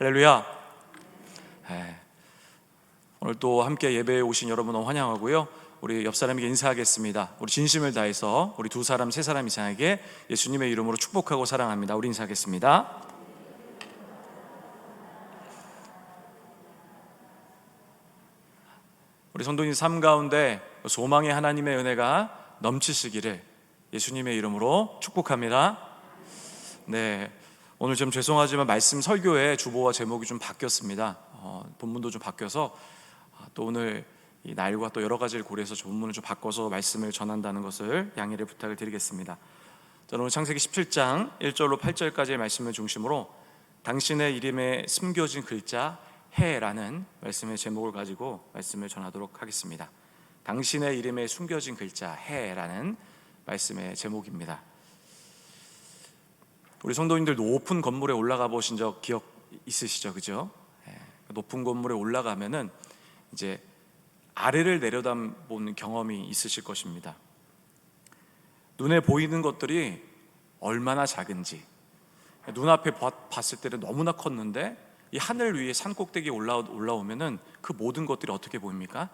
할렐루야. 오늘 또 함께 예배에 오신 여러분 너무 환영하고요. 우리 옆 사람에게 인사하겠습니다. 우리 진심을 다해서 우리 두 사람, 세 사람 이상에게 예수님의 이름으로 축복하고 사랑합니다. 우리 인사하겠습니다. 우리 성도님 삶 가운데 소망의 하나님의 은혜가 넘치시기를 예수님의 이름으로 축복합니다. 네, 오늘 좀 죄송하지만 말씀 설교의 주보와 제목이 좀 바뀌었습니다. 본문도 좀 바뀌어서 또 오늘 이 날과 또 여러 가지를 고려해서 본문을 좀 바꿔서 말씀을 전한다는 것을 양해를 부탁을 드리겠습니다. 저는 오늘 창세기 17장 1절로 8절까지의 말씀을 중심으로 당신의 이름에 숨겨진 글자 해라는 말씀의 제목을 가지고 말씀을 전하도록 하겠습니다. 당신의 이름에 숨겨진 글자 해라는 말씀의 제목입니다. 우리 성도님들 높은 건물에 올라가 보신 적 기억 있으시죠? 그죠? 높은 건물에 올라가면은 이제 아래를 내려다보는 경험이 있으실 것입니다. 눈에 보이는 것들이 얼마나 작은지, 눈앞에 봤을 때는 너무나 컸는데 이 하늘 위에 산 꼭대기에 올라오면은 그 모든 것들이 어떻게 보입니까?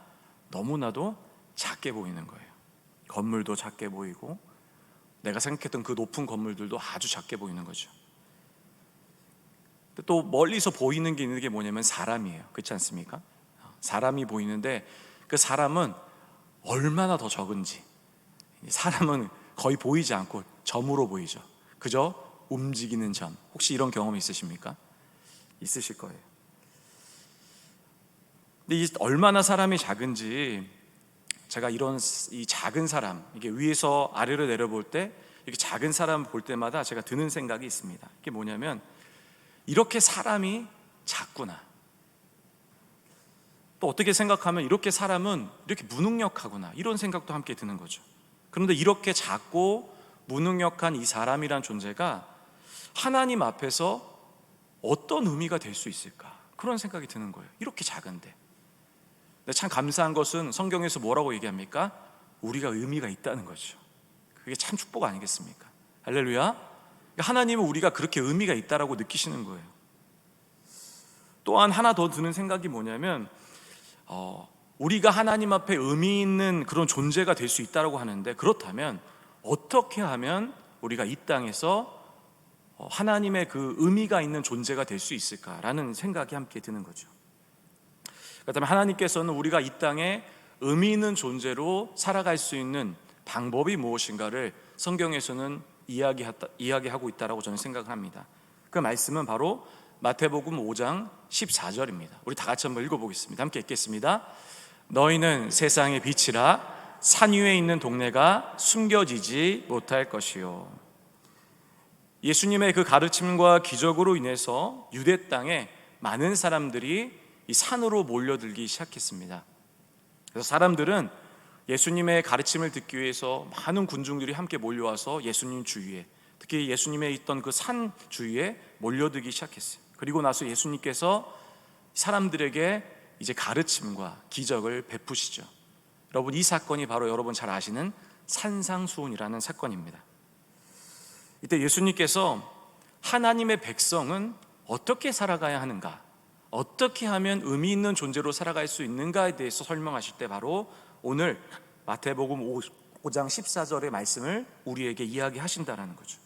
너무나도 작게 보이는 거예요. 건물도 작게 보이고 내가 생각했던 그 높은 건물들도 아주 작게 보이는 거죠. 또 멀리서 보이는 게 있는 게 뭐냐면 사람이에요. 그렇지 않습니까? 사람이 보이는데 그 사람은 얼마나 더 적은지, 사람은 거의 보이지 않고 점으로 보이죠. 그저 움직이는 점. 혹시 이런 경험 있으십니까? 있으실 거예요. 근데 이 얼마나 사람이 작은지 제가 이 작은 사람, 이게 위에서 아래로 내려볼 때 이렇게 작은 사람 볼 때마다 제가 드는 생각이 있습니다. 이게 뭐냐면 이렇게 사람이 작구나. 또 어떻게 생각하면 이렇게 사람은 이렇게 무능력하구나, 이런 생각도 함께 드는 거죠. 그런데 이렇게 작고 무능력한 이 사람이란 존재가 하나님 앞에서 어떤 의미가 될 수 있을까, 그런 생각이 드는 거예요. 이렇게 작은데. 근데 참 감사한 것은 성경에서 뭐라고 얘기합니까? 우리가 의미가 있다는 거죠. 그게 참 축복 아니겠습니까? 할렐루야. 하나님은 우리가 그렇게 의미가 있다라고 느끼시는 거예요. 또한 하나 더 드는 생각이 뭐냐면 우리가 하나님 앞에 의미 있는 그런 존재가 될 수 있다라고 하는데, 그렇다면 어떻게 하면 우리가 이 땅에서 하나님의 그 의미가 있는 존재가 될 수 있을까라는 생각이 함께 드는 거죠. 그렇다면 하나님께서는 우리가 이 땅에 의미 있는 존재로 살아갈 수 있는 방법이 무엇인가를 성경에서는 이야기하고 있다라고 저는 생각을 합니다. 그 말씀은 바로 마태복음 5장 14절입니다. 우리 다 같이 한번 읽어보겠습니다. 함께 읽겠습니다. 너희는 세상의 빛이라. 산 위에 있는 동네가 숨겨지지 못할 것이요. 예수님의 그 가르침과 기적으로 인해서 유대 땅에 많은 사람들이 이 산으로 몰려들기 시작했습니다. 그래서 사람들은 예수님의 가르침을 듣기 위해서 많은 군중들이 함께 몰려와서 예수님 주위에, 특히 예수님의 있던 그 산 주위에 몰려들기 시작했어요. 그리고 나서 예수님께서 사람들에게 이제 가르침과 기적을 베푸시죠. 여러분, 이 사건이 바로 여러분 잘 아시는 산상수훈이라는 사건입니다. 이때 예수님께서 하나님의 백성은 어떻게 살아가야 하는가, 어떻게 하면 의미 있는 존재로 살아갈 수 있는가에 대해서 설명하실 때 바로 오늘 마태복음 5장 14절의 말씀을 우리에게 이야기하신다라는 거죠.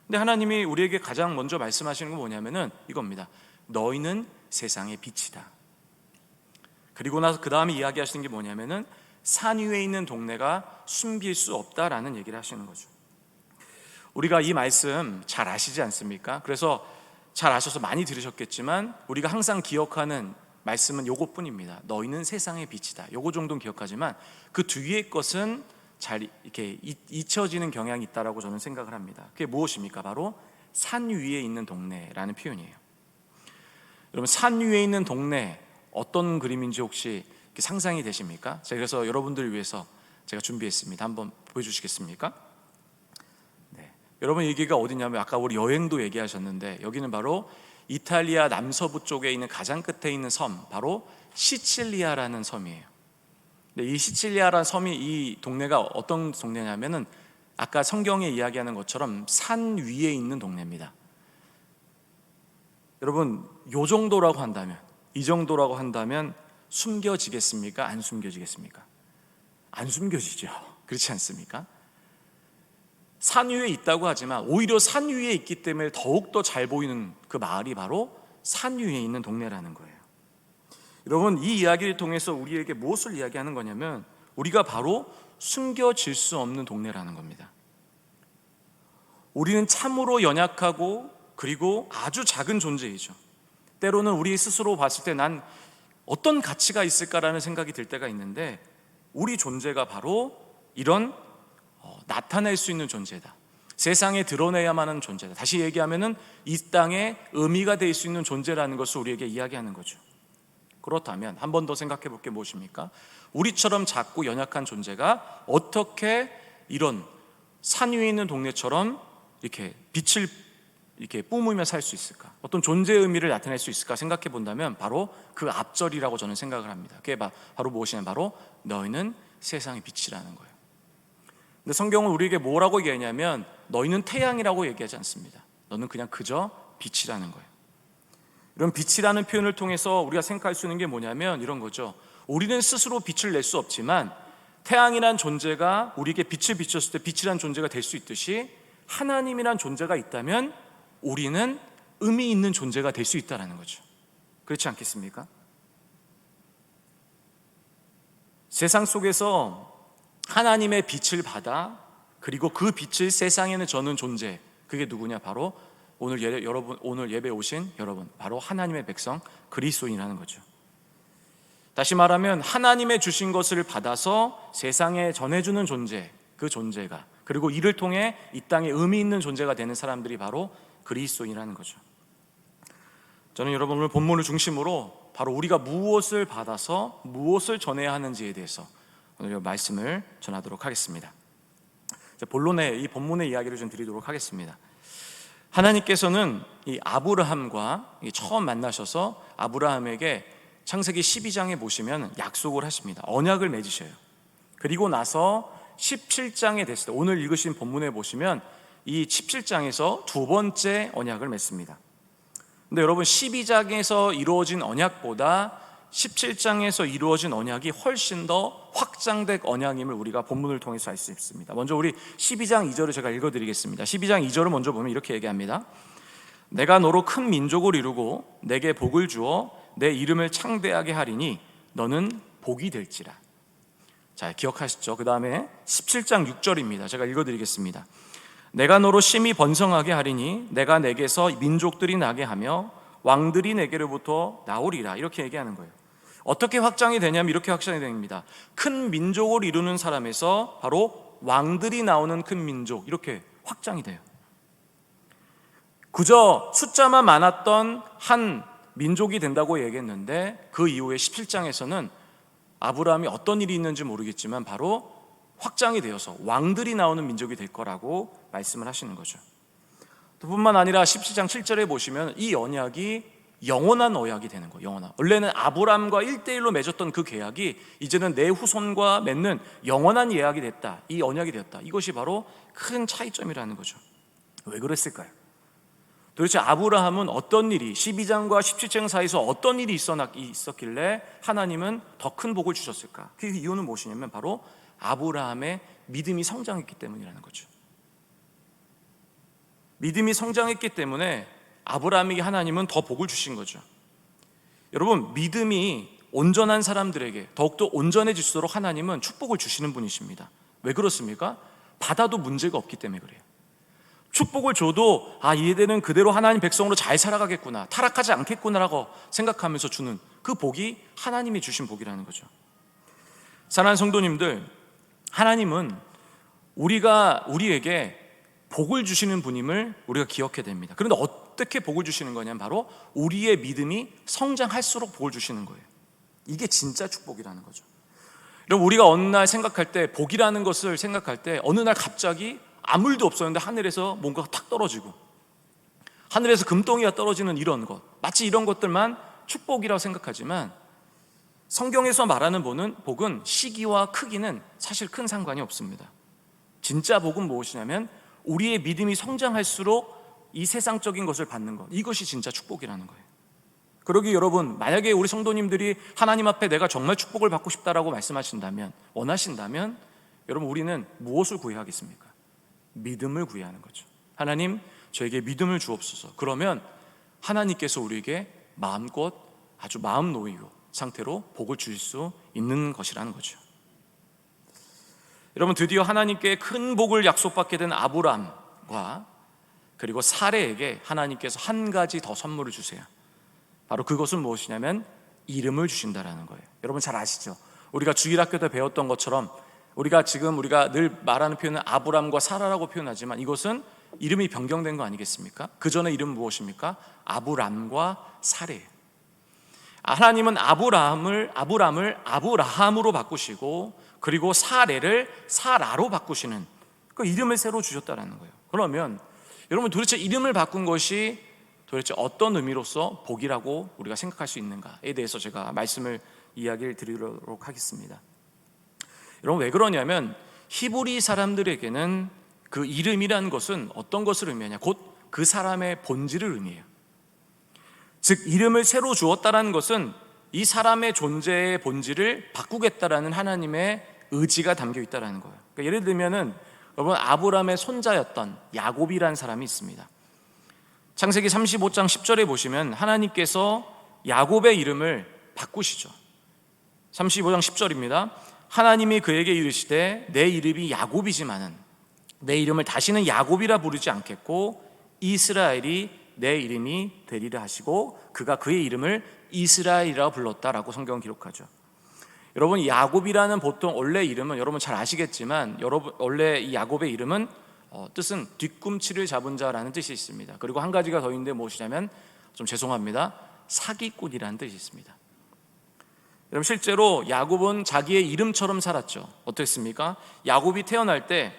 근데 하나님이 우리에게 가장 먼저 말씀하시는 건 뭐냐면은 이겁니다. 너희는 세상의 빛이다. 그리고 나서 그 다음에 이야기하시는 게 뭐냐면은 산 위에 있는 동네가 숨길 수 없다라는 얘기를 하시는 거죠. 우리가 이 말씀 잘 아시지 않습니까? 그래서 잘 아셔서 많이 들으셨겠지만 우리가 항상 기억하는 말씀은 요것뿐입니다. 너희는 세상의 빛이다. 요거 정도는 기억하지만 그 뒤에 것은 잘 이렇게 잊혀지는 경향이 있다라고 저는 생각을 합니다. 그게 무엇입니까? 바로 산 위에 있는 동네라는 표현이에요. 여러분, 산 위에 있는 동네 어떤 그림인지 혹시 상상이 되십니까? 제가 그래서 여러분들을 위해서 제가 준비했습니다. 한번 보여주시겠습니까? 여러분, 여기가 어디냐면 아까 우리 여행도 얘기하셨는데 여기는 바로 이탈리아 남서부 쪽에 있는 가장 끝에 있는 섬, 바로 시칠리아라는 섬이에요. 근데 이 시칠리아라는 섬이, 이 동네가 어떤 동네냐면은 아까 성경에 이야기하는 것처럼 산 위에 있는 동네입니다. 여러분, 요 정도라고 한다면, 이 정도라고 한다면 숨겨지겠습니까? 안 숨겨지겠습니까? 안 숨겨지죠. 그렇지 않습니까? 산 위에 있다고 하지만 오히려 산 위에 있기 때문에 더욱더 잘 보이는 그 마을이 바로 산 위에 있는 동네라는 거예요. 여러분, 이 이야기를 통해서 우리에게 무엇을 이야기하는 거냐면 우리가 바로 숨겨질 수 없는 동네라는 겁니다. 우리는 참으로 연약하고 그리고 아주 작은 존재이죠. 때로는 우리 스스로 봤을 때 난 어떤 가치가 있을까라는 생각이 들 때가 있는데 우리 존재가 바로 이런 나타낼 수 있는 존재다. 세상에 드러내야만 하는 존재다. 다시 얘기하면은 이 땅에 의미가 될 수 있는 존재라는 것을 우리에게 이야기하는 거죠. 그렇다면 한 번 더 생각해 볼 게 무엇입니까? 우리처럼 작고 연약한 존재가 어떻게 이런 산 위에 있는 동네처럼 이렇게 빛을 이렇게 뿜으며 살 수 있을까? 어떤 존재의 의미를 나타낼 수 있을까 생각해 본다면 바로 그 앞절이라고 저는 생각을 합니다. 그게 바로 무엇이냐면 바로 너희는 세상의 빛이라는 거예요. 근데 성경은 우리에게 뭐라고 얘기하냐면 너희는 태양이라고 얘기하지 않습니다. 너는 그냥 그저 빛이라는 거예요. 이런 빛이라는 표현을 통해서 우리가 생각할 수 있는 게 뭐냐면 이런 거죠. 우리는 스스로 빛을 낼 수 없지만 태양이란 존재가 우리에게 빛을 비췄을 때 빛이란 존재가 될 수 있듯이 하나님이란 존재가 있다면 우리는 의미 있는 존재가 될 수 있다는 거죠. 그렇지 않겠습니까? 세상 속에서 하나님의 빛을 받아 그리고 그 빛을 세상에는 저는 존재, 그게 누구냐? 바로 오늘 예배 오신 여러분, 바로 하나님의 백성 그리스도인이라는 거죠. 다시 말하면 하나님의 주신 것을 받아서 세상에 전해주는 존재, 그 존재가, 그리고 이를 통해 이 땅에 의미 있는 존재가 되는 사람들이 바로 그리스도인이라는 거죠. 저는 여러분 오늘 본문을 중심으로 바로 우리가 무엇을 받아서 무엇을 전해야 하는지에 대해서 오늘 말씀을 전하도록 하겠습니다. 본론의 이 본문의 이야기를 좀 드리도록 하겠습니다. 하나님께서는 이 아브라함과 처음 만나셔서 아브라함에게 창세기 12장에 보시면 약속을 하십니다. 언약을 맺으셔요. 그리고 나서 17장에 됐을 때 오늘 읽으신 본문에 보시면 이 17장에서 두 번째 언약을 맺습니다. 근데 여러분 12장에서 이루어진 언약보다 17장에서 이루어진 언약이 훨씬 더 확장된 언약임을 우리가 본문을 통해서 알 수 있습니다. 먼저 우리 12장 2절을 제가 읽어드리겠습니다. 12장 2절을 먼저 보면 이렇게 얘기합니다. 내가 너로 큰 민족을 이루고 내게 복을 주어 내 이름을 창대하게 하리니 너는 복이 될지라. 자, 기억하시죠? 그 다음에 17장 6절입니다. 제가 읽어드리겠습니다. 내가 너로 심히 번성하게 하리니 내가 내게서 민족들이 나게 하며 왕들이 내게로부터 나오리라. 이렇게 얘기하는 거예요. 어떻게 확장이 되냐면 이렇게 확장이 됩니다. 큰 민족을 이루는 사람에서 바로 왕들이 나오는 큰 민족, 이렇게 확장이 돼요. 그저 숫자만 많았던 한 민족이 된다고 얘기했는데 그 이후에 17장에서는 아브라함이 어떤 일이 있는지 모르겠지만 바로 확장이 되어서 왕들이 나오는 민족이 될 거라고 말씀을 하시는 거죠. 뿐만 아니라 17장 7절에 보시면 이 언약이 영원한 언약이 되는 거예요. 영원한. 원래는 아브라함과 1대1로 맺었던 그 계약이 이제는 내 후손과 맺는 영원한 예약이 됐다. 이 언약이 되었다. 이것이 바로 큰 차이점이라는 거죠. 왜 그랬을까요? 도대체 아브라함은 어떤 일이 12장과 17장 사이에서 어떤 일이 있었길래 하나님은 더 큰 복을 주셨을까? 그 이유는 무엇이냐면 바로 아브라함의 믿음이 성장했기 때문이라는 거죠. 믿음이 성장했기 때문에 아브라함에게 하나님은 더 복을 주신 거죠. 여러분, 믿음이 온전한 사람들에게 더욱더 온전해질수록 하나님은 축복을 주시는 분이십니다. 왜 그렇습니까? 받아도 문제가 없기 때문에 그래요. 축복을 줘도 얘들은 그대로 하나님 백성으로 잘 살아가겠구나, 타락하지 않겠구나라고 생각하면서 주는 그 복이 하나님이 주신 복이라는 거죠. 사랑하는 성도님들, 하나님은 우리에게 복을 주시는 분임을 우리가 기억해야 됩니다. 그런데 어떻게 복을 주시는 거냐면 바로 우리의 믿음이 성장할수록 복을 주시는 거예요. 이게 진짜 축복이라는 거죠. 여러분, 우리가 어느 날 생각할 때, 복이라는 것을 생각할 때 어느 날 갑자기 아무 일도 없었는데 하늘에서 뭔가가 탁 떨어지고 하늘에서 금덩이가 떨어지는 이런 것, 마치 이런 것들만 축복이라고 생각하지만 성경에서 말하는 복은 시기와 크기는 사실 큰 상관이 없습니다. 진짜 복은 무엇이냐면 우리의 믿음이 성장할수록 이 세상적인 것을 받는 것, 이것이 진짜 축복이라는 거예요. 그러기 여러분, 만약에 우리 성도님들이 하나님 앞에 내가 정말 축복을 받고 싶다라고 말씀하신다면, 원하신다면 여러분, 우리는 무엇을 구해야 하겠습니까? 믿음을 구해야 하는 거죠. 하나님, 저에게 믿음을 주옵소서. 그러면 하나님께서 우리에게 마음껏 아주 마음 놓이고 상태로 복을 주실 수 있는 것이라는 거죠. 여러분, 드디어 하나님께 큰 복을 약속받게 된 아브람과 그리고 사레에게 하나님께서 한 가지 더 선물을 주세요. 바로 그것은 무엇이냐면 이름을 주신다라는 거예요. 여러분 잘 아시죠? 우리가 주일학교 때 배웠던 것처럼 우리가 늘 말하는 표현은 아브람과 사라라고 표현하지만 이것은 이름이 변경된 거 아니겠습니까? 그 전에 이름은 무엇입니까? 아브람과 사레예요. 하나님은 아브람을 아브라함으로 바꾸시고 그리고 사레를 사라로 바꾸시는 그 이름을 새로 주셨다는 거예요. 그러면 여러분, 도대체 이름을 바꾼 것이 도대체 어떤 의미로서 복이라고 우리가 생각할 수 있는가에 대해서 제가 이야기를 드리도록 하겠습니다. 여러분, 왜 그러냐면 히브리 사람들에게는 그 이름이라는 것은 어떤 것을 의미하냐, 곧 그 사람의 본질을 의미해요. 즉 이름을 새로 주었다는 것은 이 사람의 존재의 본질을 바꾸겠다라는 하나님의 의지가 담겨 있다는 거예요. 그러니까 예를 들면은 여러분, 아브람의 손자였던 야곱이라는 사람이 있습니다. 창세기 35장 10절에 보시면 하나님께서 야곱의 이름을 바꾸시죠. 35장 10절입니다. 하나님이 그에게 이르시되 내 이름이 야곱이지만은 내 이름을 다시는 야곱이라 부르지 않겠고 이스라엘이 내 이름이 되리라 하시고 그가 그의 이름을 이스라엘이라고 불렀다라고 성경은 기록하죠. 여러분, 야곱이라는 보통 원래 이름은 여러분 잘 아시겠지만 원래 이 야곱의 이름은 뜻은 뒤꿈치를 잡은 자라는 뜻이 있습니다. 그리고 한 가지가 더 있는데 무엇이냐면, 좀 죄송합니다, 사기꾼이라는 뜻이 있습니다. 여러분, 실제로 야곱은 자기의 이름처럼 살았죠. 어땠습니까? 야곱이 태어날 때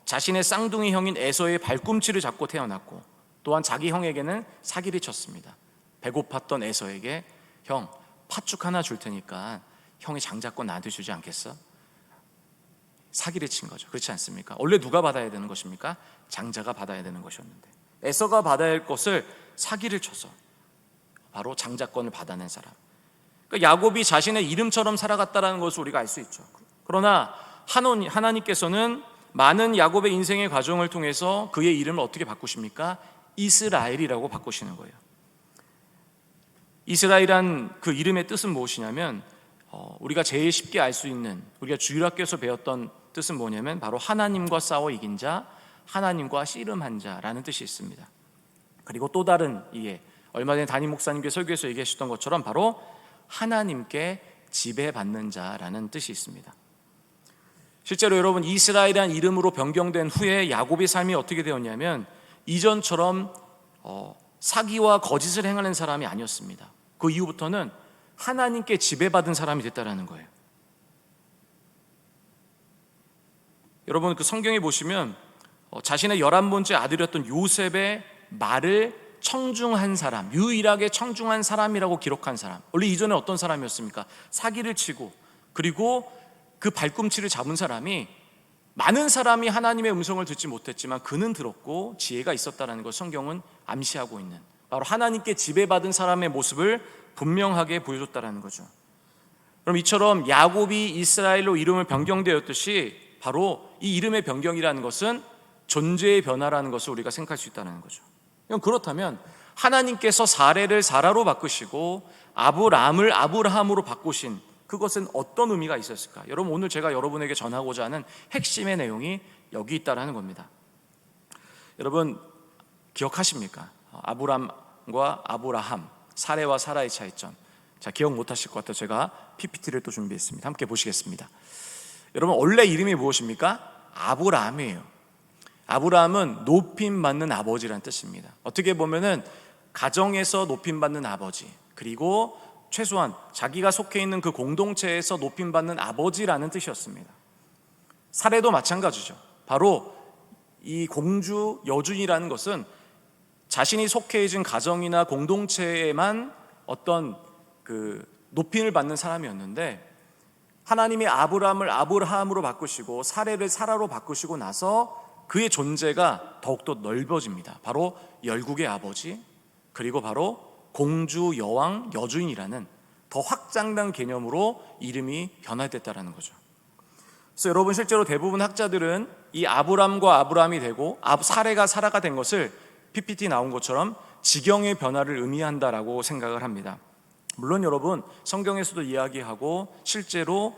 자신의 쌍둥이 형인 에서의 발꿈치를 잡고 태어났고, 또한 자기 형에게는 사기를 쳤습니다. 배고팠던 에서에게 형, 팥죽 하나 줄 테니까 형이 장자권 나한테 주지 않겠어? 사기를 친 거죠. 그렇지 않습니까? 원래 누가 받아야 되는 것입니까? 장자가 받아야 되는 것이었는데 에서가 받아야 할 것을 사기를 쳐서 바로 장자권을 받아낸 사람. 그러니까 야곱이 자신의 이름처럼 살아갔다는 것을 우리가 알 수 있죠. 그러나 하나님께서는 많은 야곱의 인생의 과정을 통해서 그의 이름을 어떻게 바꾸십니까? 이스라엘이라고 바꾸시는 거예요. 이스라엘이란 그 이름의 뜻은 무엇이냐면 우리가 제일 쉽게 알 수 있는, 우리가 주일학교에서 배웠던 뜻은 뭐냐면 바로 하나님과 싸워 이긴 자, 하나님과 씨름한 자라는 뜻이 있습니다. 그리고 또 다른 이해, 얼마 전에 담임 목사님께 설교에서 얘기하셨던 것처럼 바로 하나님께 지배받는 자라는 뜻이 있습니다. 실제로 여러분, 이스라엘이라는 이름으로 변경된 후에 야곱의 삶이 어떻게 되었냐면 이전처럼 사기와 거짓을 행하는 사람이 아니었습니다. 그 이후부터는 하나님께 지배받은 사람이 됐다는 거예요. 여러분, 그 성경에 보시면 자신의 11번째 아들이었던 요셉의 말을 청중한 사람, 유일하게 청중한 사람이라고 기록한 사람. 원래 이전에 어떤 사람이었습니까? 사기를 치고 그리고 그 발꿈치를 잡은 사람이, 많은 사람이 하나님의 음성을 듣지 못했지만 그는 들었고 지혜가 있었다는 걸 성경은 암시하고 있는, 바로 하나님께 지배받은 사람의 모습을 분명하게 보여줬다는 거죠. 그럼 이처럼 야곱이 이스라엘로 이름을 변경되었듯이 바로 이 이름의 변경이라는 것은 존재의 변화라는 것을 우리가 생각할 수 있다는 거죠. 그렇다면 하나님께서 사레를 사라로 바꾸시고 아브람을 아브라함으로 바꾸신 그것은 어떤 의미가 있었을까? 여러분, 오늘 제가 여러분에게 전하고자 하는 핵심의 내용이 여기 있다라는 겁니다. 여러분, 기억하십니까? 아브람과 아브라함, 사레와 사라의 차이점. 자, 기억 못하실 것 같아서 제가 PPT를 또 준비했습니다. 함께 보시겠습니다. 여러분, 원래 이름이 무엇입니까? 아브라함이에요. 아브라함은 높임받는 아버지라는 뜻입니다. 어떻게 보면은 가정에서 높임받는 아버지, 그리고 최소한 자기가 속해 있는 그 공동체에서 높임받는 아버지라는 뜻이었습니다. 사례도 마찬가지죠. 바로 이 공주, 여준이라는 것은 자신이 속해 있는 가정이나 공동체에만 어떤 그 높임을 받는 사람이었는데, 하나님이 아브람을 아브라함으로 바꾸시고 사례를 사라로 바꾸시고 나서 그의 존재가 더욱더 넓어집니다. 바로 열국의 아버지, 그리고 바로 공주, 여왕, 여주인이라는 더 확장된 개념으로 이름이 변화됐다는 거죠. 그래서 여러분, 실제로 대부분 학자들은 이 아브람과 아브라함이 되고 사레가 사라가 된 것을 PPT 나온 것처럼 지경의 변화를 의미한다라고 생각을 합니다. 물론 여러분, 성경에서도 이야기하고 실제로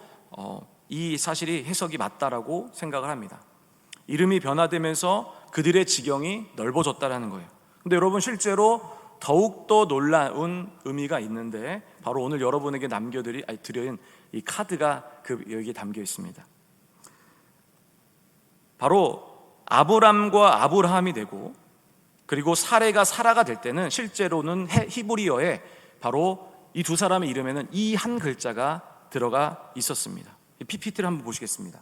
이 사실이 해석이 맞다라고 생각을 합니다. 이름이 변화되면서 그들의 지경이 넓어졌다라는 거예요. 근데 여러분, 실제로 더욱더 놀라운 의미가 있는데, 바로 오늘 여러분에게 드린 이 카드가 여기에 담겨 있습니다. 바로 아브람과 아브라함이 되고, 그리고 사레가 사라가 될 때는 실제로는 히브리어에 바로 이 두 사람의 이름에는 이 한 글자가 들어가 있었습니다. PPT를 한번 보시겠습니다.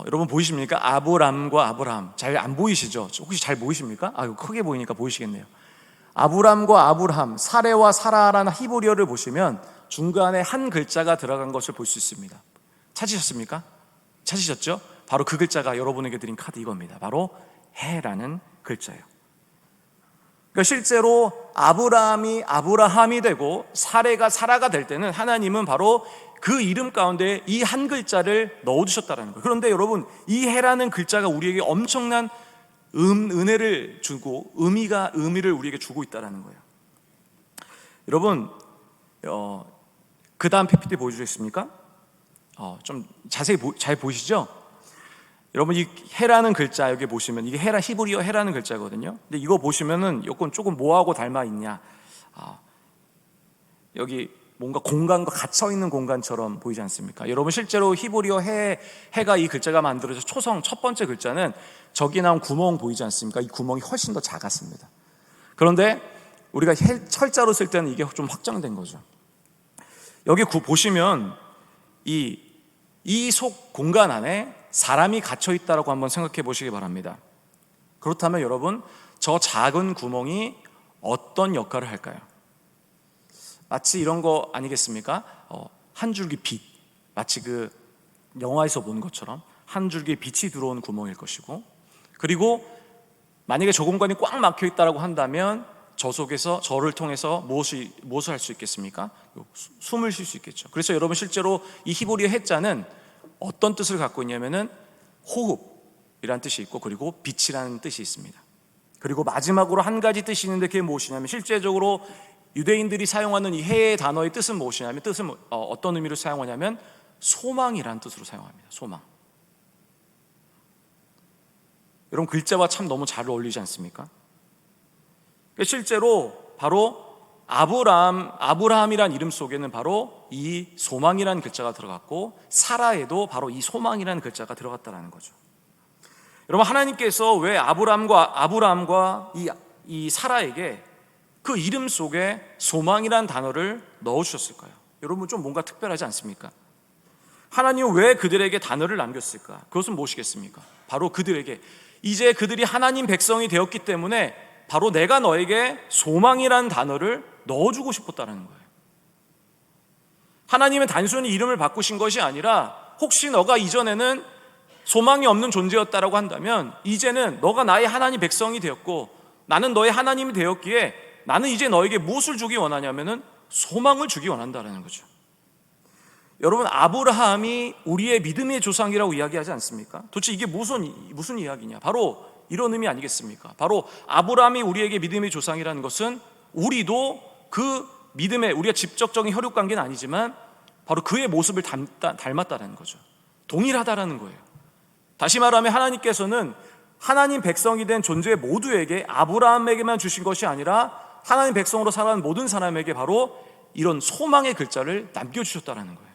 여러분 보이십니까? 아브람과 아브라함. 잘 안 보이시죠? 혹시 잘 보이십니까? 크게 보이니까 보이시겠네요. 아브람과 아브라함, 사레와 사라라는 히브리어를 보시면 중간에 한 글자가 들어간 것을 볼 수 있습니다. 찾으셨습니까? 찾으셨죠? 바로 그 글자가 여러분에게 드린 카드 이겁니다. 바로 해라는 글자예요. 그러니까 실제로 아브라함이 아브라함이 되고 사레가 사라가 될 때는 하나님은 바로 그 이름 가운데 이 한 글자를 넣어주셨다는 거예요. 그런데 여러분, 이 해라는 글자가 우리에게 엄청난 은혜를 주고 의미를 우리에게 주고 있다는 거예요. 여러분, 그 다음 PPT 보여주시겠습니까? 좀 자세히 잘 보이시죠? 여러분, 이 해라는 글자 여기 보시면 이게 히브리어 해라는 글자거든요. 근데 이거 보시면은 이건 조금 뭐하고 닮아 있냐? 여기 뭔가 공간과 갇혀 있는 공간처럼 보이지 않습니까? 여러분, 실제로 히브리어 해가 이 글자가 만들어져 초성 첫 번째 글자는 저기 나온 구멍 보이지 않습니까? 이 구멍이 훨씬 더 작았습니다. 그런데 우리가 철자로 쓸 때는 이게 좀 확장된 거죠. 여기 보시면 이 속 공간 안에 사람이 갇혀 있다라고 한번 생각해 보시기 바랍니다. 그렇다면 여러분, 저 작은 구멍이 어떤 역할을 할까요? 마치 이런 거 아니겠습니까? 한 줄기 빛, 마치 그 영화에서 본 것처럼 한 줄기 빛이 들어오는 구멍일 것이고, 그리고 만약에 저 공간이 꽉 막혀 있다라고 한다면 저 속에서 저를 통해서 무엇을 할 수 있겠습니까? 숨을 쉴 수 있겠죠. 그래서 여러분, 실제로 이 히브리어 해자는 어떤 뜻을 갖고 있냐면은 호흡이라는 뜻이 있고, 그리고 빛이라는 뜻이 있습니다. 그리고 마지막으로 한 가지 뜻이 있는데 그게 무엇이냐면, 실제적으로 유대인들이 사용하는 이 해의 단어의 뜻은 무엇이냐면, 어떤 의미로 사용하냐면 소망이라는 뜻으로 사용합니다. 소망. 여러분, 글자와 참 너무 잘 어울리지 않습니까? 실제로 바로 아브라함이란 이름 속에는 바로 이 소망이라는 글자가 들어갔고, 사라에도 바로 이 소망이라는 글자가 들어갔다는 거죠. 여러분, 하나님께서 왜 아브라함과 이 사라에게 그 이름 속에 소망이라는 단어를 넣어주셨을까요? 여러분, 좀 뭔가 특별하지 않습니까? 하나님은 왜 그들에게 단어를 남겼을까? 그것은 무엇이겠습니까? 바로 그들에게, 이제 그들이 하나님 백성이 되었기 때문에 바로 내가 너에게 소망이라는 단어를 넣어주고 싶었다는 거예요. 하나님은 단순히 이름을 바꾸신 것이 아니라, 혹시 너가 이전에는 소망이 없는 존재였다라고 한다면 이제는 너가 나의 하나님 백성이 되었고 나는 너의 하나님이 되었기에 나는 이제 너에게 무엇을 주기 원하냐면은 소망을 주기 원한다는 거죠. 여러분, 아브라함이 우리의 믿음의 조상이라고 이야기하지 않습니까? 도대체 이게 무슨 이야기냐? 바로 이런 의미 아니겠습니까? 바로 아브라함이 우리에게 믿음의 조상이라는 것은 우리도 그 믿음에, 우리가 직접적인 혈육 관계는 아니지만 바로 그의 모습을 닮았다는 거죠. 동일하다라는 거예요. 다시 말하면 하나님께서는 하나님 백성이 된 존재 모두에게, 아브라함에게만 주신 것이 아니라 하나님 백성으로 살아가는 모든 사람에게 바로 이런 소망의 글자를 남겨주셨다는 거예요.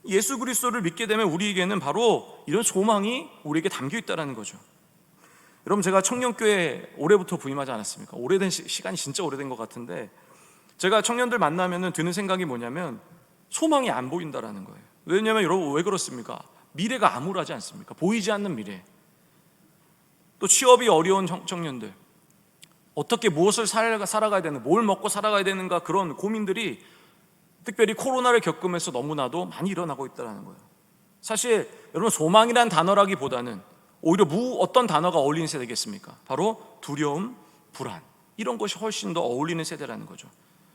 예수 그리스도를 믿게 되면 우리에게는 바로 이런 소망이 우리에게 담겨 있다는 거죠. 여러분, 제가 청년교회 올해부터 부임하지 않았습니까? 오래된 시간이 진짜 오래된 것 같은데, 제가 청년들 만나면 드는 생각이 뭐냐면 소망이 안 보인다라는 거예요. 왜냐하면 여러분, 왜 그렇습니까? 미래가 암울하지 않습니까? 보이지 않는 미래. 또 취업이 어려운 청년들, 어떻게 무엇을 살아가야 되는, 뭘 먹고 살아가야 되는가, 그런 고민들이 특별히 코로나를 겪으면서 너무나도 많이 일어나고 있다는 거예요. 사실 여러분, 소망이란 단어라기보다는 오히려 어떤 단어가 어울리는 세대겠습니까? 바로 두려움, 불안, 이런 것이 훨씬 더 어울리는 세대라는 거죠.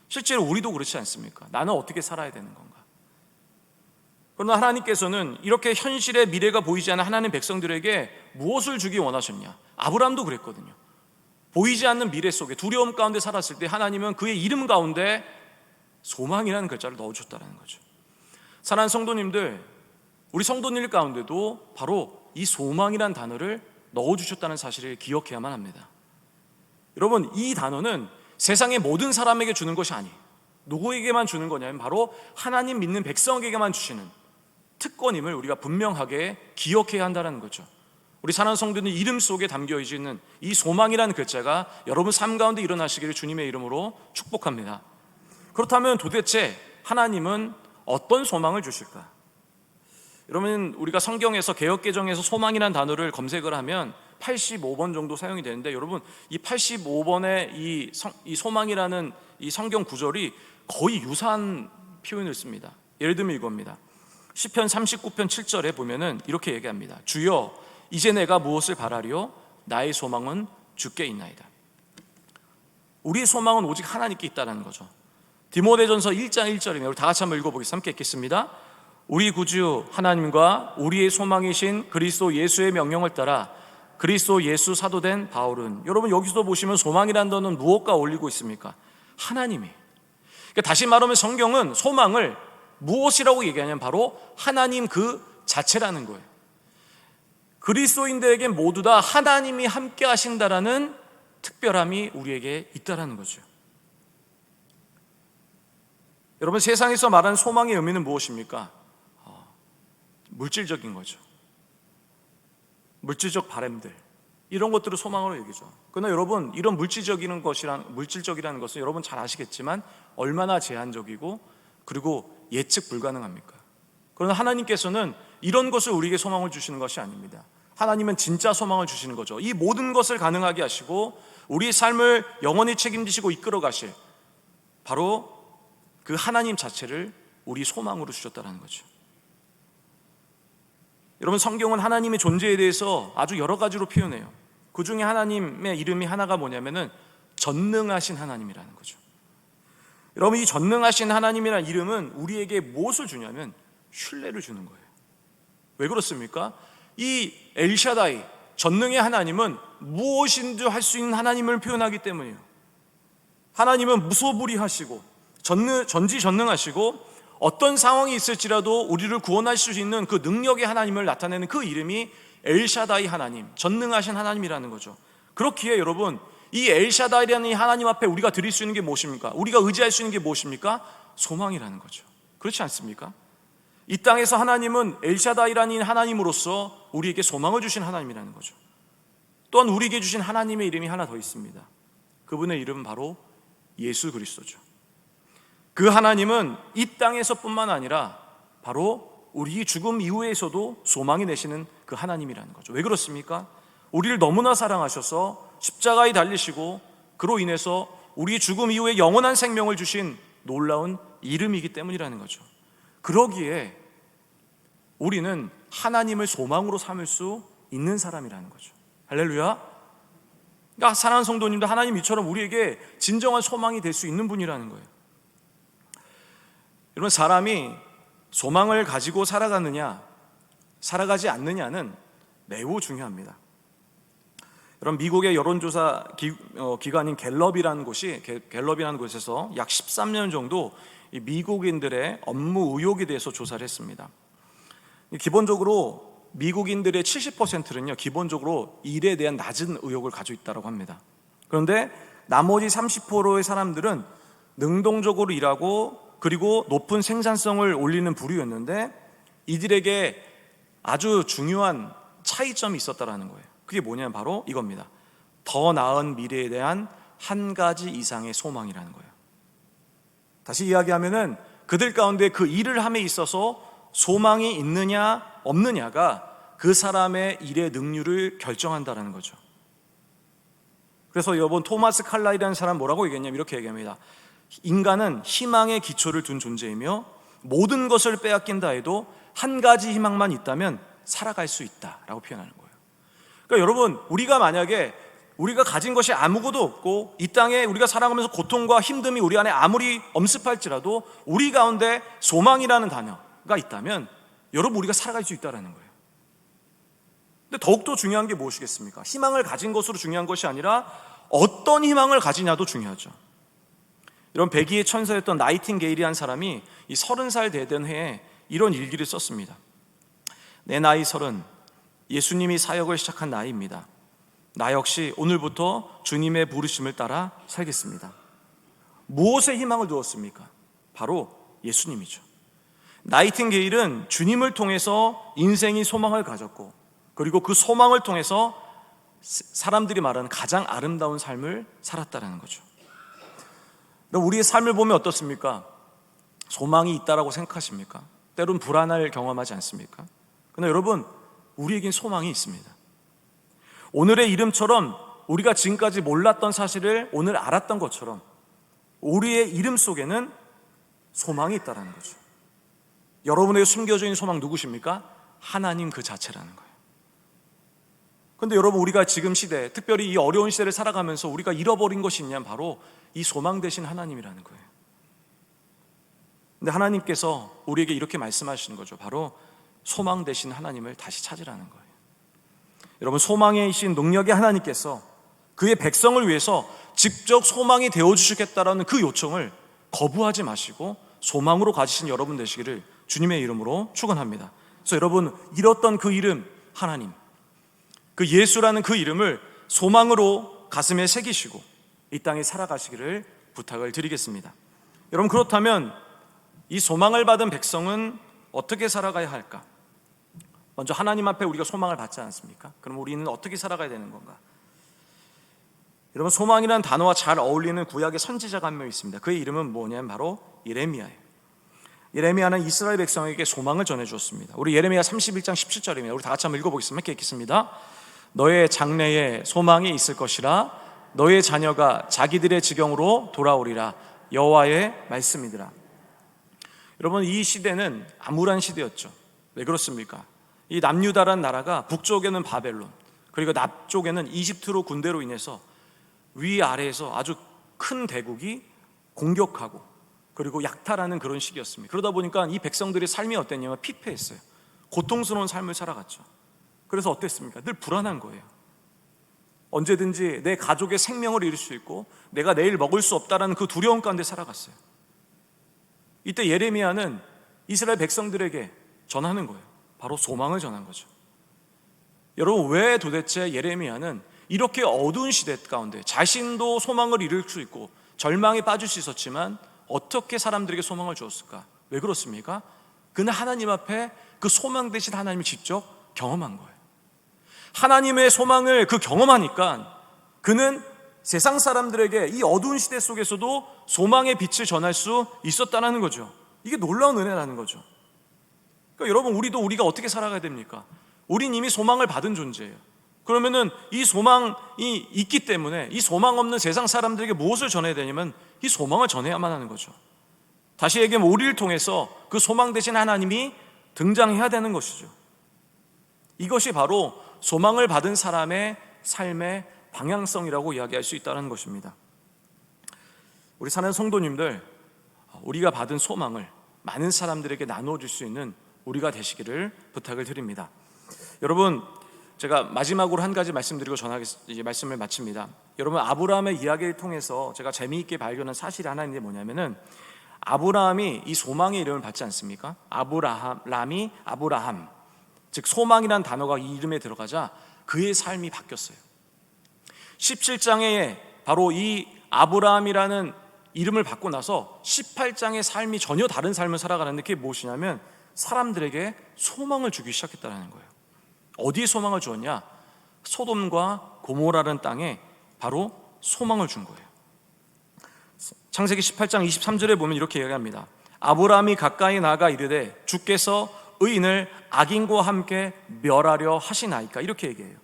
실제로 우리도 그렇지 않습니까? 나는 어떻게 살아야 되는 건가? 그러나 하나님께서는 이렇게 현실의 미래가 보이지 않는 하나님 백성들에게 무엇을 주기 원하셨냐? 아브라함도 그랬거든요. 보이지 않는 미래 속에 두려움 가운데 살았을 때 하나님은 그의 이름 가운데 소망이라는 글자를 넣어줬다는 거죠. 사랑하는 성도님들, 우리 성도님 가운데도 바로 이 소망이란 단어를 넣어주셨다는 사실을 기억해야만 합니다. 여러분, 이 단어는 세상의 모든 사람에게 주는 것이 아니에요. 누구에게만 주는 거냐면 바로 하나님 믿는 백성에게만 주시는 특권임을 우리가 분명하게 기억해야 한다는 거죠. 우리 사랑하는 성도님 이름 속에 담겨 있는 이 소망이라는 글자가 여러분 삶 가운데 일어나시기를 주님의 이름으로 축복합니다. 그렇다면 도대체 하나님은 어떤 소망을 주실까? 여러분, 우리가 성경에서 개역개정에서 소망이라는 단어를 검색을 하면 85번 정도 사용이 되는데, 여러분, 이 85번의 이 소망이라는 이 성경 구절이 거의 유사한 표현을 씁니다. 예를 들면 이겁니다. 시편 39편 7절에 보면은 이렇게 얘기합니다. 주여, 이제 내가 무엇을 바라리요? 나의 소망은 주께 있나이다. 우리의 소망은 오직 하나님께 있다는 거죠. 디모데전서 1장 1절입니다. 우리 다 같이 한번 읽어보겠습니다. 함께 읽겠습니다. 우리 구주 하나님과 우리의 소망이신 그리스도 예수의 명령을 따라 그리스도 예수 사도된 바울은, 여러분 여기서 보시면 소망이라는 단어는 무엇과 어울리고 있습니까? 하나님이. 그러니까 다시 말하면 성경은 소망을 무엇이라고 얘기하냐면 바로 하나님 그 자체라는 거예요. 그리스도인들에게 모두 다 하나님이 함께 하신다라는 특별함이 우리에게 있다라는 거죠. 여러분, 세상에서 말하는 소망의 의미는 무엇입니까? 물질적인 거죠. 물질적 바램들, 이런 것들을 소망으로 여기죠. 그러나 여러분, 이런 물질적이라는 것은 여러분 잘 아시겠지만 얼마나 제한적이고 그리고 예측 불가능합니까? 그러나 하나님께서는 이런 것을 우리에게 소망을 주시는 것이 아닙니다. 하나님은 진짜 소망을 주시는 거죠. 이 모든 것을 가능하게 하시고 우리의 삶을 영원히 책임지시고 이끌어 가실 바로 그 하나님 자체를 우리 소망으로 주셨다는 거죠. 여러분, 성경은 하나님의 존재에 대해서 아주 여러 가지로 표현해요. 그 중에 하나님의 이름이 하나가 뭐냐면은 전능하신 하나님이라는 거죠. 여러분, 이 전능하신 하나님이라는 이름은 우리에게 무엇을 주냐면 신뢰를 주는 거예요. 왜 그렇습니까? 이 엘샤다이, 전능의 하나님은 무엇인지 할 수 있는 하나님을 표현하기 때문이에요. 하나님은 무소불위하시고 전지전능하시고 어떤 상황이 있을지라도 우리를 구원하실 수 있는 그 능력의 하나님을 나타내는 그 이름이 엘샤다이 하나님, 전능하신 하나님이라는 거죠. 그렇기에 여러분, 이 엘샤다이라는 이 하나님 앞에 우리가 드릴 수 있는 게 무엇입니까? 우리가 의지할 수 있는 게 무엇입니까? 소망이라는 거죠. 그렇지 않습니까? 이 땅에서 하나님은 엘샤다이라는 하나님으로서 우리에게 소망을 주신 하나님이라는 거죠. 또한 우리에게 주신 하나님의 이름이 하나 더 있습니다. 그분의 이름은 바로 예수 그리스도죠. 그 하나님은 이 땅에서뿐만 아니라 바로 우리 죽음 이후에서도 소망이 되시는 그 하나님이라는 거죠. 왜 그렇습니까? 우리를 너무나 사랑하셔서 십자가에 달리시고 그로 인해서 우리 죽음 이후에 영원한 생명을 주신 놀라운 이름이기 때문이라는 거죠. 그러기에 우리는 하나님을 소망으로 삼을 수 있는 사람이라는 거죠. 할렐루야. 그러니까 사랑하는 성도님도 하나님 이처럼 우리에게 진정한 소망이 될 수 있는 분이라는 거예요. 여러분, 사람이 소망을 가지고 살아가느냐 살아가지 않느냐는 매우 중요합니다. 여러분, 미국의 여론조사 기관인 갤럽이라는 곳에서 약 13년 정도 미국인들의 업무 의욕에 대해서 조사를 했습니다. 기본적으로 미국인들의 70%는요 기본적으로 일에 대한 낮은 의욕을 가지고 있다고 합니다. 그런데 나머지 30%의 사람들은 능동적으로 일하고 그리고 높은 생산성을 올리는 부류였는데 이들에게 아주 중요한 차이점이 있었다는 거예요. 그게 뭐냐면 바로 이겁니다. 더 나은 미래에 대한 한 가지 이상의 소망이라는 거예요. 다시 이야기하면은 그들 가운데 그 일을 함에 있어서 소망이 있느냐 없느냐가 그 사람의 일의 능률을 결정한다는 거죠. 그래서 여러분, 토마스 칼라이라는 사람 뭐라고 얘기했냐면 이렇게 얘기합니다. 인간은 희망의 기초를 둔 존재이며 모든 것을 빼앗긴다 해도 한 가지 희망만 있다면 살아갈 수 있다라고 표현하는 거예요. 그러니까 여러분, 우리가 만약에 우리가 가진 것이 아무것도 없고 이 땅에 우리가 살아가면서 고통과 힘듦이 우리 안에 아무리 엄습할지라도 우리 가운데 소망이라는 단어가 있다면 여러분, 우리가 살아갈 수 있다는 거예요. 근데 더욱더 중요한 게 무엇이겠습니까? 희망을 가진 것으로 중요한 것이 아니라 어떤 희망을 가지냐도 중요하죠. 이런 백의의 천사였던 나이팅게일이라는 사람이 이 30살 되던 해에 이런 일기를 썼습니다. 내 나이 30, 예수님이 사역을 시작한 나이입니다. 나 역시 오늘부터 주님의 부르심을 따라 살겠습니다. 무엇에 희망을 두었습니까? 바로 예수님이죠. 나이팅게일은 주님을 통해서 인생이 소망을 가졌고, 그리고 그 소망을 통해서 사람들이 말하는 가장 아름다운 삶을 살았다는 거죠. 우리의 삶을 보면 어떻습니까? 소망이 있다라고 생각하십니까? 때론 불안을 경험하지 않습니까? 그러나 여러분, 우리에겐 소망이 있습니다. 오늘의 이름처럼 우리가 지금까지 몰랐던 사실을 오늘 알았던 것처럼 우리의 이름 속에는 소망이 있다는 거죠. 여러분에게 숨겨져 있는 소망 누구십니까? 하나님 그 자체라는 거예요. 그런데 여러분, 우리가 지금 시대, 특별히 이 어려운 시대를 살아가면서 우리가 잃어버린 것이 있냐면 바로 이 소망 되신 하나님이라는 거예요. 근데 하나님께서 우리에게 이렇게 말씀하시는 거죠. 바로 소망 되신 하나님을 다시 찾으라는 거예요. 여러분, 소망이신 능력의 하나님께서 그의 백성을 위해서 직접 소망이 되어주시겠다라는 그 요청을 거부하지 마시고 소망으로 가지신 여러분 되시기를 주님의 이름으로 축원합니다. 그래서 여러분, 잃었던 그 이름 하나님, 그 예수라는 그 이름을 소망으로 가슴에 새기시고 이 땅에 살아가시기를 부탁을 드리겠습니다. 여러분, 그렇다면 이 소망을 받은 백성은 어떻게 살아가야 할까? 먼저 하나님 앞에 우리가 소망을 받지 않습니까? 그럼 우리는 어떻게 살아가야 되는 건가? 여러분, 소망이라는 단어와 잘 어울리는 구약의 선지자가 한 명 있습니다. 그의 이름은 뭐냐면 바로 예레미야예요. 예레미야는 이스라엘 백성에게 소망을 전해주었습니다. 우리 예레미야 31장 17절입니다. 우리 다 같이 한번 읽어보겠습니다. 읽겠습니다. 너의 장래에 소망이 있을 것이라, 너의 자녀가 자기들의 지경으로 돌아오리라. 여호와의 말씀이더라. 여러분, 이 시대는 암울한 시대였죠. 왜 그렇습니까? 이 남유다라는 나라가 북쪽에는 바벨론, 그리고 남쪽에는 이집트로 군대로 인해서 위아래에서 아주 큰 대국이 공격하고 그리고 약탈하는 그런 시기였습니다. 그러다 보니까 이 백성들의 삶이 어땠냐면 피폐했어요. 고통스러운 삶을 살아갔죠. 그래서 어땠습니까? 늘 불안한 거예요. 언제든지 내 가족의 생명을 잃을 수 있고 내가 내일 먹을 수 없다라는 그 두려움 가운데 살아갔어요. 이때 예레미야는 이스라엘 백성들에게 전하는 거예요. 바로 소망을 전한 거죠. 여러분, 왜 도대체 예레미야는 이렇게 어두운 시대 가운데 자신도 소망을 잃을 수 있고 절망에 빠질 수 있었지만 어떻게 사람들에게 소망을 주었을까? 왜 그렇습니까? 그는 하나님 앞에 그 소망 되신 하나님을 직접 경험한 거예요. 하나님의 소망을 그 경험하니까 그는 세상 사람들에게 이 어두운 시대 속에서도 소망의 빛을 전할 수 있었다는 거죠. 이게 놀라운 은혜라는 거죠. 그러니까 여러분, 우리가 어떻게 살아가야 됩니까? 우린 이미 소망을 받은 존재예요. 그러면은 이 소망이 있기 때문에 이 소망 없는 세상 사람들에게 무엇을 전해야 되냐면 이 소망을 전해야만 하는 거죠. 다시 얘기하면 우리를 통해서 그 소망 되신 하나님이 등장해야 되는 것이죠. 이것이 바로 소망을 받은 사람의 삶의 방향성이라고 이야기할 수 있다는 것입니다. 우리 사는 성도님들, 우리가 받은 소망을 많은 사람들에게 나누어줄 수 있는 우리가 되시기를 부탁을 드립니다. 여러분, 제가 마지막으로 한 가지 말씀드리고 이제 말씀을 마칩니다. 여러분, 아브라함의 이야기를 통해서 제가 재미있게 발견한 사실이 하나 있는데 뭐냐면은 아브라함이 이 소망의 이름을 받지 않습니까? 아브라함, 즉 소망이라는 단어가 이 이름에 들어가자 그의 삶이 바뀌었어요. 17장에 바로 이 아브라함이라는 이름을 받고 나서 18장의 삶이 전혀 다른 삶을 살아가는데 그게 무엇이냐면 사람들에게 소망을 주기 시작했다는 거예요. 어디에 소망을 주었냐? 소돔과 고모라라는 땅에 바로 소망을 준 거예요. 창세기 18장 23절에 보면 이렇게 이야기합니다. 아브라함이 가까이 나가 이르되 주께서 의인을 악인과 함께 멸하려 하시나이까, 이렇게 얘기해요.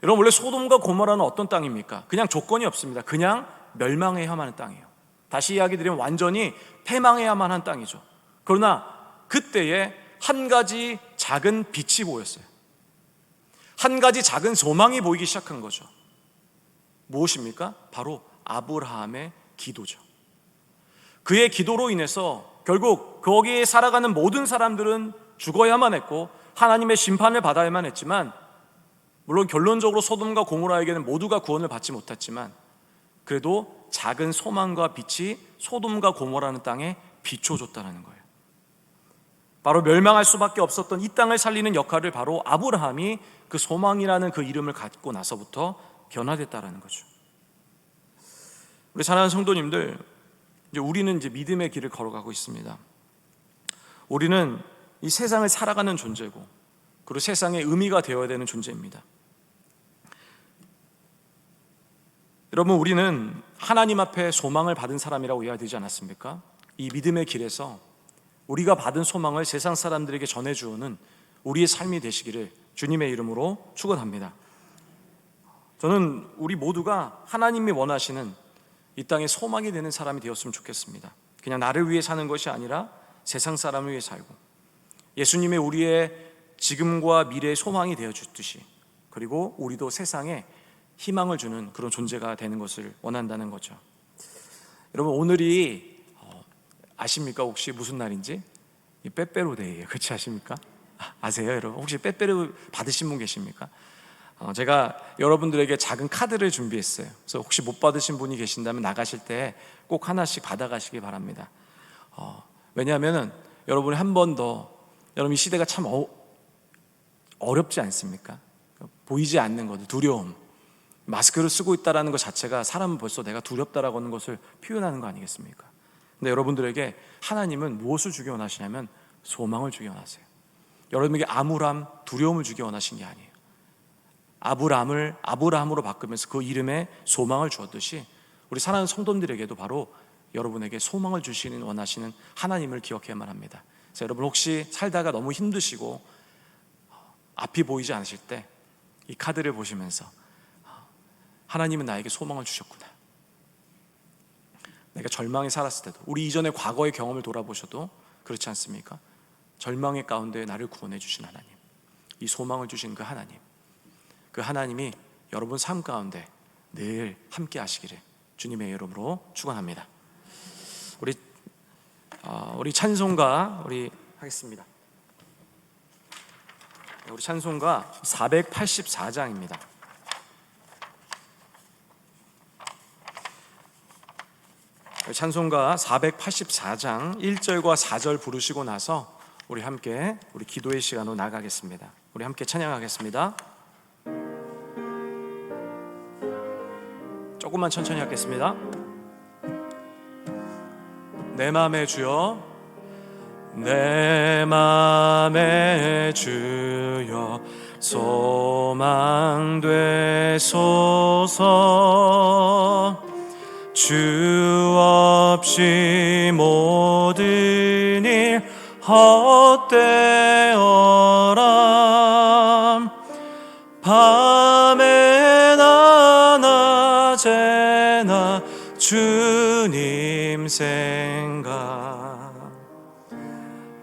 여러분, 원래 소돔과 고모라는 어떤 땅입니까? 그냥 조건이 없습니다. 그냥 멸망해야만 하는 땅이에요. 다시 이야기 드리면 완전히 패망해야만 한 땅이죠. 그러나 그때에 한 가지 작은 빛이 보였어요. 한 가지 작은 소망이 보이기 시작한 거죠. 무엇입니까? 바로 아브라함의 기도죠. 그의 기도로 인해서 결국 거기에 살아가는 모든 사람들은 죽어야만 했고 하나님의 심판을 받아야만 했지만, 물론 결론적으로 소돔과 고모라에게는 모두가 구원을 받지 못했지만 그래도 작은 소망과 빛이 소돔과 고모라는 땅에 비춰줬다는 거예요. 바로 멸망할 수밖에 없었던 이 땅을 살리는 역할을 바로 아브라함이 그 소망이라는 그 이름을 갖고 나서부터 변화됐다는 거죠. 우리 사랑하는 성도님들, 이제 우리는 이제 믿음의 길을 걸어가고 있습니다. 우리는 이 세상을 살아가는 존재고, 그리고 세상에 의미가 되어야 되는 존재입니다. 여러분, 우리는 하나님 앞에 소망을 받은 사람이라고 이해해야 되지 않았습니까? 이 믿음의 길에서 우리가 받은 소망을 세상 사람들에게 전해주는 우리의 삶이 되시기를 주님의 이름으로 축원합니다. 저는 우리 모두가 하나님이 원하시는 이 땅에 소망이 되는 사람이 되었으면 좋겠습니다. 그냥 나를 위해 사는 것이 아니라 세상 사람을 위해 살고, 예수님의 우리의 지금과 미래의 소망이 되어주듯이, 그리고 우리도 세상에 희망을 주는 그런 존재가 되는 것을 원한다는 거죠. 여러분, 오늘이 아십니까? 혹시 무슨 날인지? 빼빼로데이예요. 그렇지 아십니까? 아세요, 여러분? 혹시 빼빼로 받으신 분 계십니까? 제가 여러분들에게 작은 카드를 준비했어요. 그래서 혹시 못 받으신 분이 계신다면 나가실 때 꼭 하나씩 받아가시기 바랍니다. 왜냐하면 여러분이 한 번 더, 여러분 이 시대가 참 어렵지 않습니까? 보이지 않는 것들, 두려움, 마스크를 쓰고 있다는 것 자체가 사람은 벌써 내가 두렵다라고 하는 것을 표현하는 거 아니겠습니까? 근데 여러분들에게 하나님은 무엇을 주기 원하시냐면 소망을 주기 원하세요. 여러분에게 암울함, 두려움을 주기 원하신 게 아니에요. 아브라함을 아브라함으로 바꾸면서 그 이름에 소망을 주었듯이 우리 사랑하는 성도님들에게도 바로 여러분에게 소망을 주시는 원하시는 하나님을 기억해야만 합니다. 그래서 여러분, 혹시 살다가 너무 힘드시고 앞이 보이지 않으실 때 이 카드를 보시면서 하나님은 나에게 소망을 주셨구나. 내가 절망에 살았을 때도, 우리 이전의 과거의 경험을 돌아보셔도 그렇지 않습니까? 절망의 가운데 나를 구원해 주신 하나님, 이 소망을 주신 그 하나님, 그 하나님이 여러분 삶 가운데 늘 함께 하시기를 주님의 이름으로 축원합니다. 우리 찬송가 우리 하겠습니다. 우리 찬송가 484장입니다. 찬송가 484장 1절과 4절 부르시고 나서 우리 함께 우리 기도의 시간으로 나가겠습니다. 우리 함께 찬양하겠습니다. 조금만 천천히 하겠습니다. 내 맘에 주여, 내 맘에 주여 소망 되소서. 주 없이 모든 일 헛되어라. 밤에나 낮에나 주님 생각,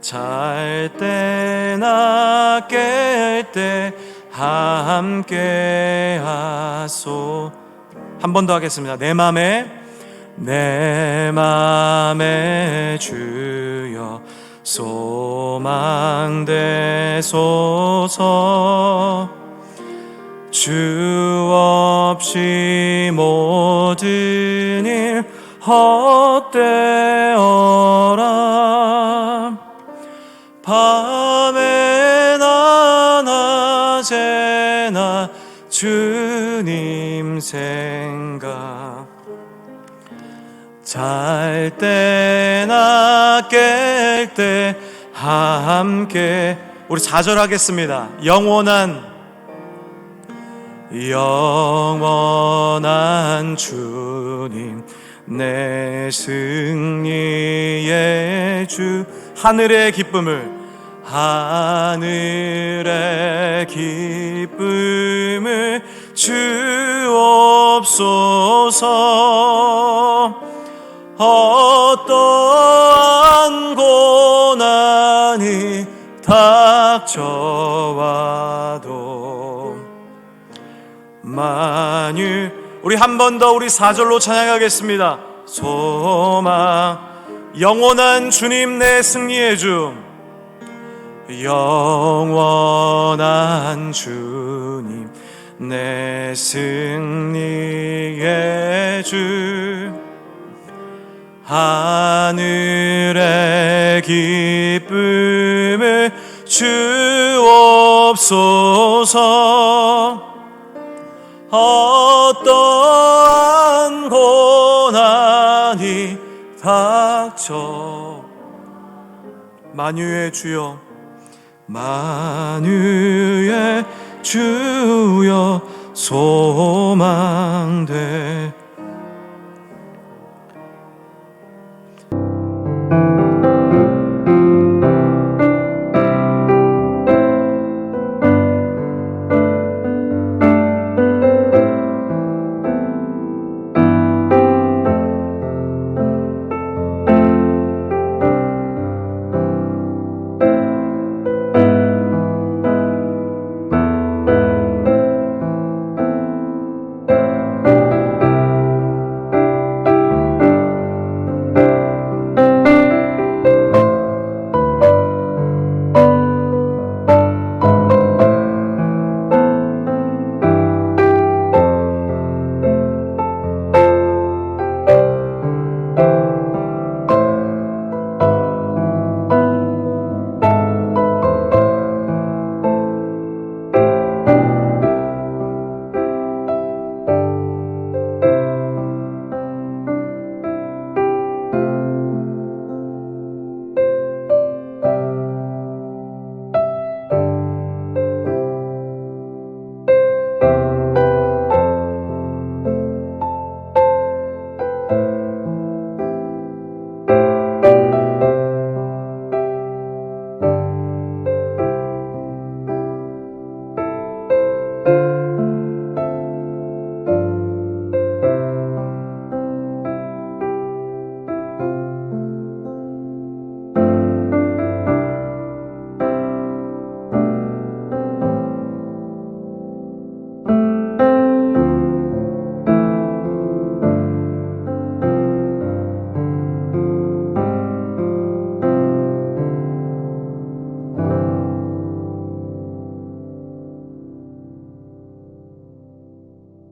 잘 때나 깰 때 함께 하소. 한 번 더 하겠습니다. 내 맘에 주여 소망 되소서. 주 없이 모든 일 헛되어라. 밤에나 낮에나 주님 생각, 잘 때나 깰 때 함께. 우리 4절 하겠습니다. 영원한 주님, 내 승리의 주. 하늘의 기쁨을 주옵소서. 어떠한 고난이 다 닥쳐와도 우리 한 번 더 우리 4절로 찬양하겠습니다. 소망 영원한 주님 내 승리의 주, 영원한 주님 내 승리의 주, 하늘의 기쁨을 주옵소서. 어떠한 고난이 닥쳐 만유의 주여, 만유의 주여 소망돼